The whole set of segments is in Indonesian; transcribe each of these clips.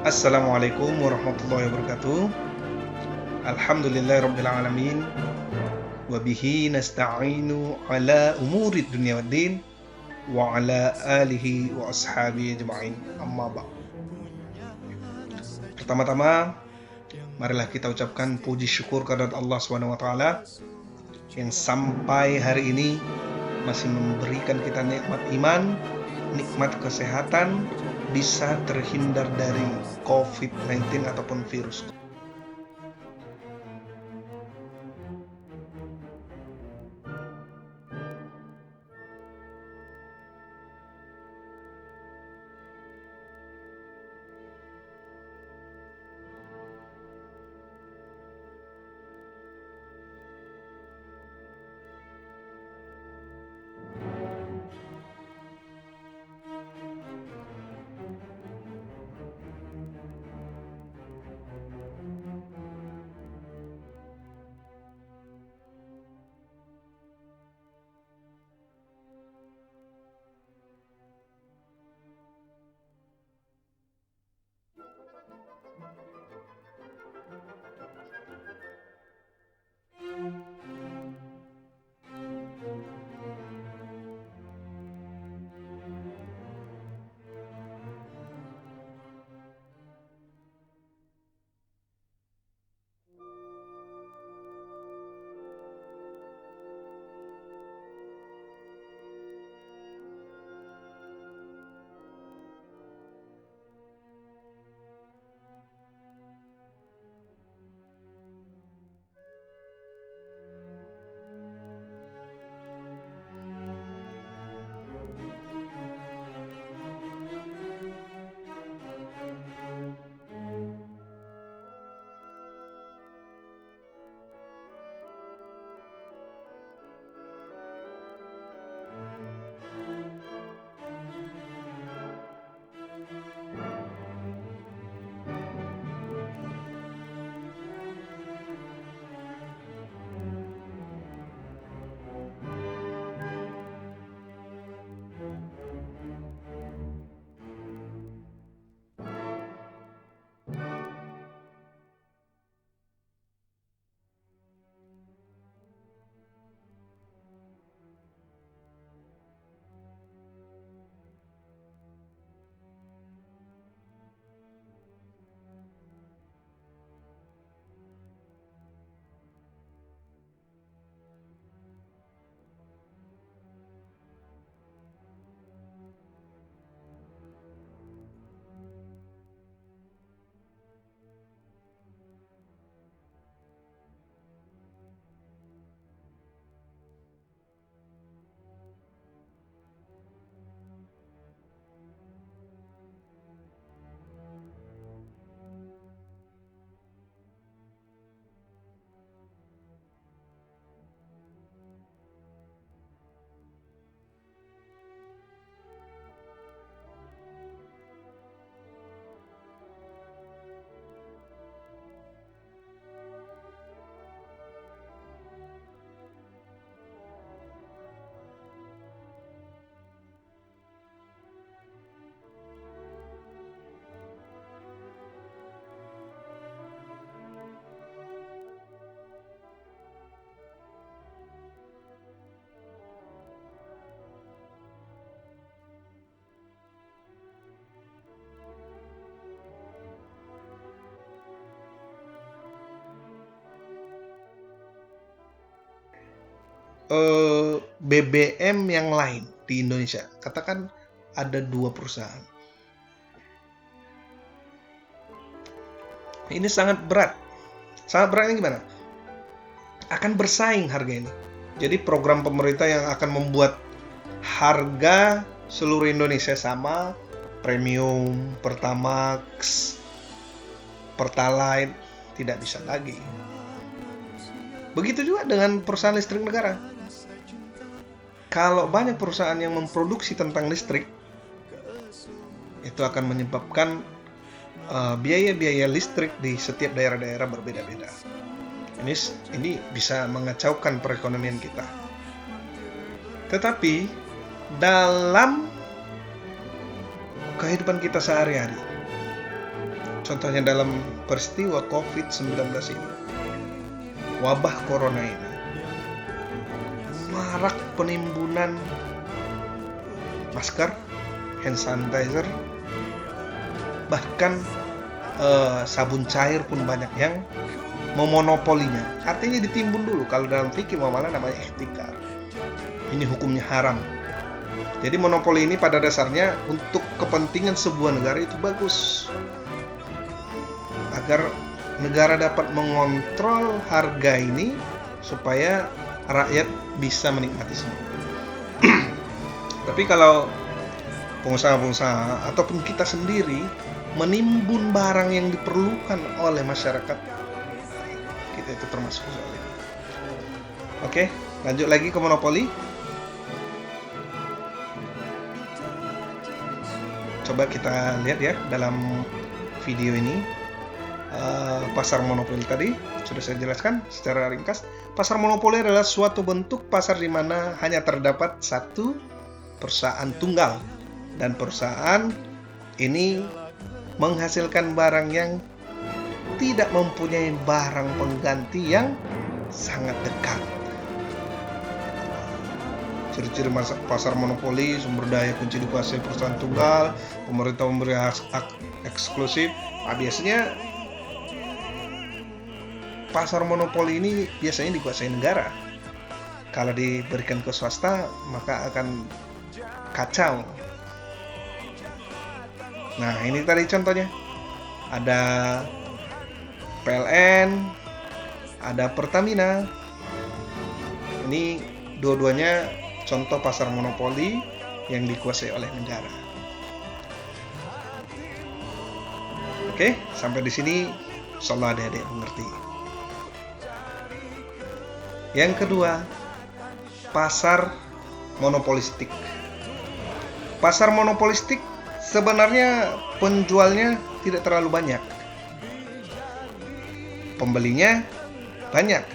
Assalamualaikum warahmatullahi wabarakatuh. Alhamdulillahirabbil alamin wa bihi nasta'inu ala umurid dunya waddin wa ala alihi wa ashabihi ajma'in. Amma ba'd. Pertama-tama, marilah kita ucapkan puji syukur kehadirat Allah Subhanahu wa taala yang sampai hari ini masih memberikan kita nikmat iman, nikmat kesehatan, bisa terhindar dari COVID-19 ataupun virus. BBM yang lain di Indonesia, katakan ada 2 perusahaan. Ini sangat berat. Sangat beratnya gimana? Akan bersaing harga ini. Jadi program pemerintah yang akan membuat harga seluruh Indonesia sama, premium, Pertamax, Pertalite, tidak bisa lagi. Begitu juga dengan perusahaan listrik negara. Kalau banyak perusahaan yang memproduksi tentang listrik, itu akan menyebabkan biaya-biaya listrik di setiap daerah-daerah berbeda-beda. Ini bisa mengacaukan perekonomian kita. Tetapi dalam kehidupan kita sehari-hari, Contohnya dalam peristiwa COVID-19 ini, wabah corona ini, marak penimbunan masker, hand sanitizer, bahkan sabun cair pun banyak yang memonopolinya. Artinya ditimbun dulu. Kalau dalam fikih muamalah namanya ihtikar. Ini hukumnya haram. Jadi monopoli ini pada dasarnya untuk kepentingan sebuah negara itu bagus, agar negara dapat mengontrol harga ini supaya rakyat bisa menikmati semua. Tapi kalau pengusaha-pengusaha ataupun kita sendiri menimbun barang yang diperlukan oleh masyarakat, kita itu termasuk zalim. Oke, lanjut lagi ke monopoli. Coba kita lihat ya dalam video ini. Pasar monopoli tadi sudah saya jelaskan secara ringkas. Pasar monopoli adalah suatu bentuk pasar di mana hanya terdapat satu perusahaan tunggal, dan perusahaan ini menghasilkan barang yang tidak mempunyai barang pengganti yang sangat dekat. Ciri-ciri pasar monopoli: sumber daya kunci dikuasai perusahaan tunggal, pemerintah memberi hak eksklusif. Nah, biasanya pasar monopoli ini biasanya dikuasai negara. Kalau diberikan ke swasta, maka akan kacau. Nah, ini tadi contohnya. Ada PLN, ada Pertamina. Ini dua-duanya contoh pasar monopoli yang dikuasai oleh negara. Oke, sampai di sini insyaallah adik-adik mengerti. Yang kedua, pasar monopolistik. Pasar monopolistik sebenarnya penjualnya tidak terlalu banyak, pembelinya banyak.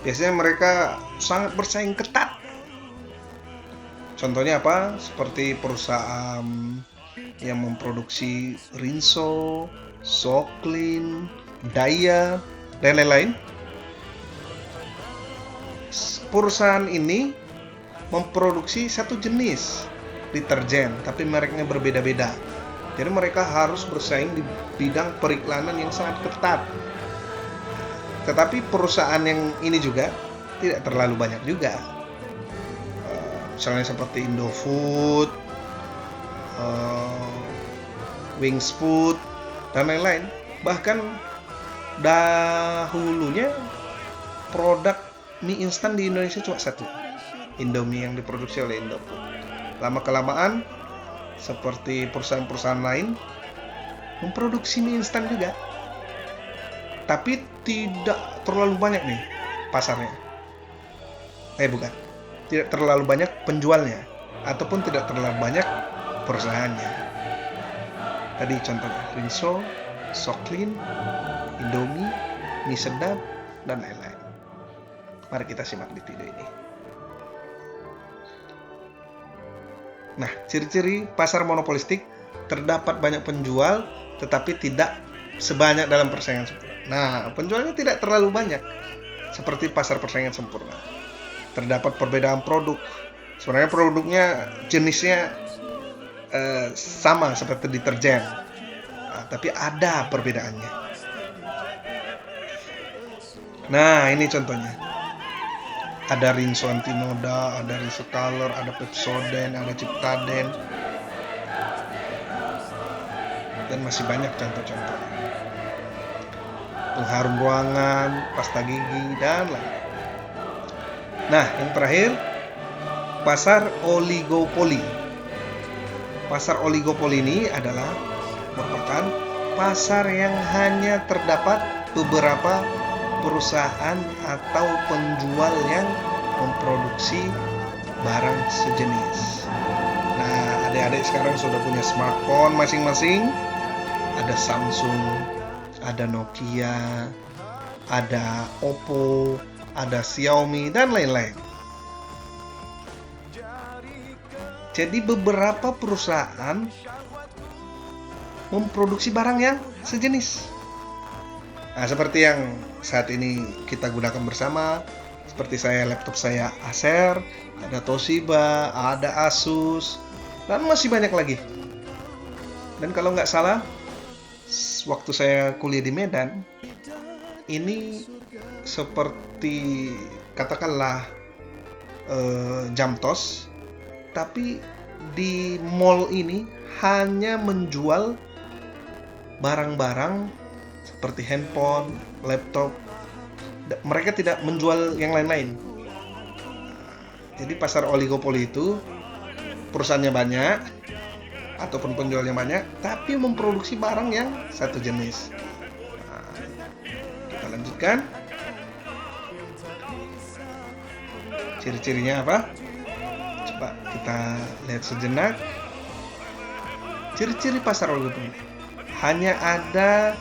Biasanya mereka sangat bersaing ketat. Contohnya apa? Seperti perusahaan yang memproduksi Rinso, Soklin, Daya, dan lain-lain. Perusahaan ini memproduksi satu jenis deterjen, tapi mereknya berbeda-beda. Jadi mereka harus bersaing di bidang periklanan yang sangat ketat. Tetapi perusahaan yang ini juga tidak terlalu banyak juga. Misalnya seperti Indofood, Wings Food, dan lain-lain. Bahkan dahulunya produk mie instan di Indonesia cuma satu, Indomie, yang diproduksi oleh Indofood. Lama-kelamaan seperti perusahaan-perusahaan lain memproduksi mie instan juga, tapi tidak terlalu banyak nih pasarnya. Bukan, tidak terlalu banyak penjualnya, ataupun tidak terlalu banyak perusahaannya. Tadi contohnya Rinso, Soklin, Indomie, mie sedap, dan lain-lain. Mari kita simak di video ini. Nah, ciri-ciri pasar monopolistik: terdapat banyak penjual, tetapi tidak sebanyak dalam persaingan sempurna. Nah, penjualnya tidak terlalu banyak, seperti pasar persaingan sempurna. Terdapat perbedaan produk. Sebenarnya produknya jenisnya sama seperti deterjen, tapi ada perbedaannya. Nah, ini contohnya. Ada Rinso Antinoda, ada Rinso Color, ada Pepsodent, ada Ciptaden, dan masih banyak contoh-contoh. Pengharum ruangan, pasta gigi, dan lain-lain. Nah, yang terakhir, pasar oligopoli. Pasar oligopoli ini adalah merupakan pasar yang hanya terdapat beberapa perusahaan atau penjual yang memproduksi barang sejenis. Nah, adik-adik sekarang sudah punya smartphone masing-masing. Ada Samsung, ada Nokia, ada Oppo, ada Xiaomi, dan lain-lain. Jadi beberapa perusahaan memproduksi barang yang sejenis. Nah, seperti yang saat ini kita gunakan bersama, seperti laptop saya Acer, ada Toshiba, ada Asus, dan masih banyak lagi. Dan kalau nggak salah, waktu saya kuliah di Medan, ini seperti katakanlah Jamtos, tapi di mall ini hanya menjual barang-barang seperti handphone, laptop. Mereka tidak menjual yang lain-lain. Jadi pasar oligopoli itu perusahaannya banyak ataupun penjualnya banyak, tapi memproduksi barang yang satu jenis. Nah, kita lanjutkan. Ciri-cirinya apa? Coba kita lihat sejenak. Ciri-ciri pasar oligopoli. Hanya ada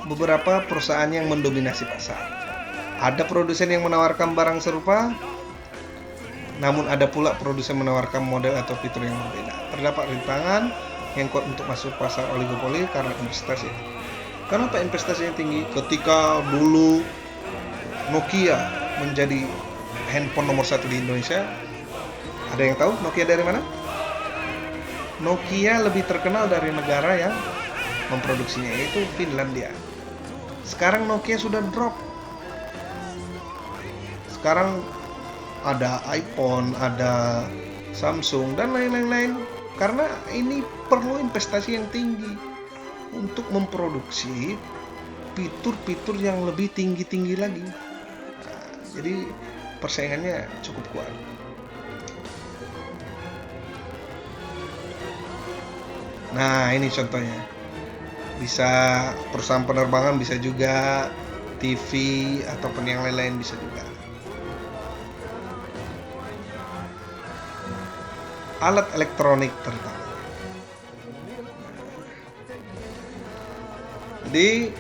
beberapa perusahaan yang mendominasi pasar. Ada produsen yang menawarkan barang serupa, namun ada pula produsen menawarkan model atau fitur yang berbeda. Terdapat rintangan yang kuat untuk masuk pasar oligopoli karena investasi. Kenapa investasinya tinggi? Ketika dulu Nokia menjadi handphone nomor 1 di Indonesia, ada yang tahu Nokia dari mana? Nokia lebih terkenal dari negara yang memproduksinya, yaitu Finlandia. Sekarang Nokia sudah drop. Sekarang ada iPhone, ada Samsung, dan lain-lain. Karena ini perlu investasi yang tinggi untuk memproduksi fitur-fitur yang lebih tinggi-tinggi lagi. Nah, jadi persaingannya cukup kuat. Nah, ini contohnya. Bisa perusahaan penerbangan, bisa juga TV ataupun yang lain-lain bisa juga. Alat elektronik terutama. Jadi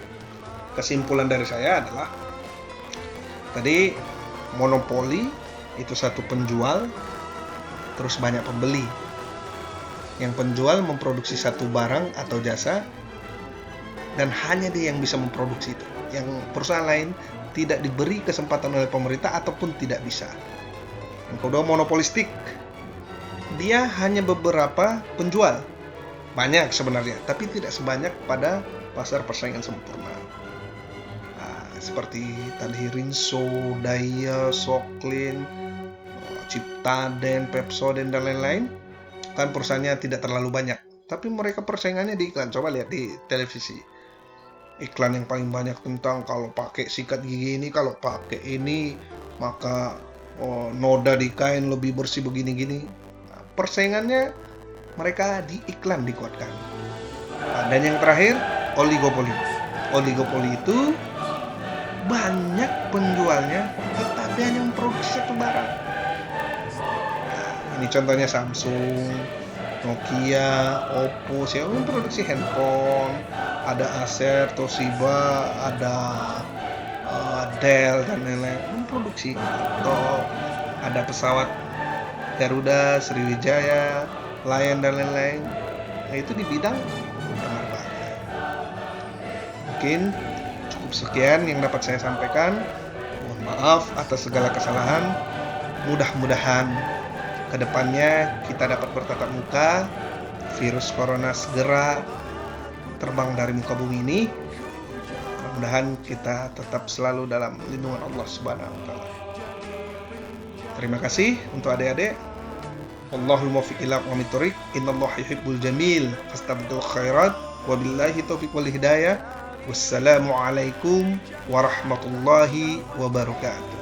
kesimpulan dari saya adalah tadi monopoli itu satu penjual terus banyak pembeli. Yang penjual memproduksi satu barang atau jasa dan hanya dia yang bisa memproduksi itu. Yang perusahaan lain tidak diberi kesempatan oleh pemerintah ataupun tidak bisa. Yang kedua monopolistik. Dia hanya beberapa penjual. Banyak sebenarnya, tapi tidak sebanyak pada pasar persaingan sempurna. Nah, seperti tadi Rinso, Daya, Soklin, Ciptaden, Pepsodent, dan lain-lain. Kan perusahaannya tidak terlalu banyak, tapi mereka persaingannya di iklan. Coba lihat di televisi. Iklan yang paling banyak tentang kalau pakai sikat gigi ini, kalau pakai ini, maka noda di kain lebih bersih begini-gini. Persaingannya mereka di iklan dikuatkan. Dan yang terakhir, oligopoli. Oligopoli itu banyak penjualnya, tetapi hanya memproduksi satu barang. Nah, ini contohnya Samsung, Nokia, Oppo, siapa memproduksi handphone, ada Acer, Toshiba, ada Dell dan lain-lain memproduksi. Atau ada pesawat Garuda, Sriwijaya, Lion dan lain-lain. Nah, itu di bidang penerbangan. Mungkin cukup sekian yang dapat saya sampaikan. Mohon maaf atas segala kesalahan. Mudah-mudahan kedepannya kita dapat bertatap muka. Virus corona segera terbang dari muka bumi ini. Mudah-mudahan kita tetap selalu dalam lindungan Allah Subhanahu wa Ta'ala. Terima kasih untuk adik-adik. Wallahul muwaffiq ila aqwamit thoriq. Innallaha yuhibbul jamil. Fastabqul khairat. Wabillahi taufiq wal hidayah. Wassalamualaikum warahmatullahi wabarakatuh.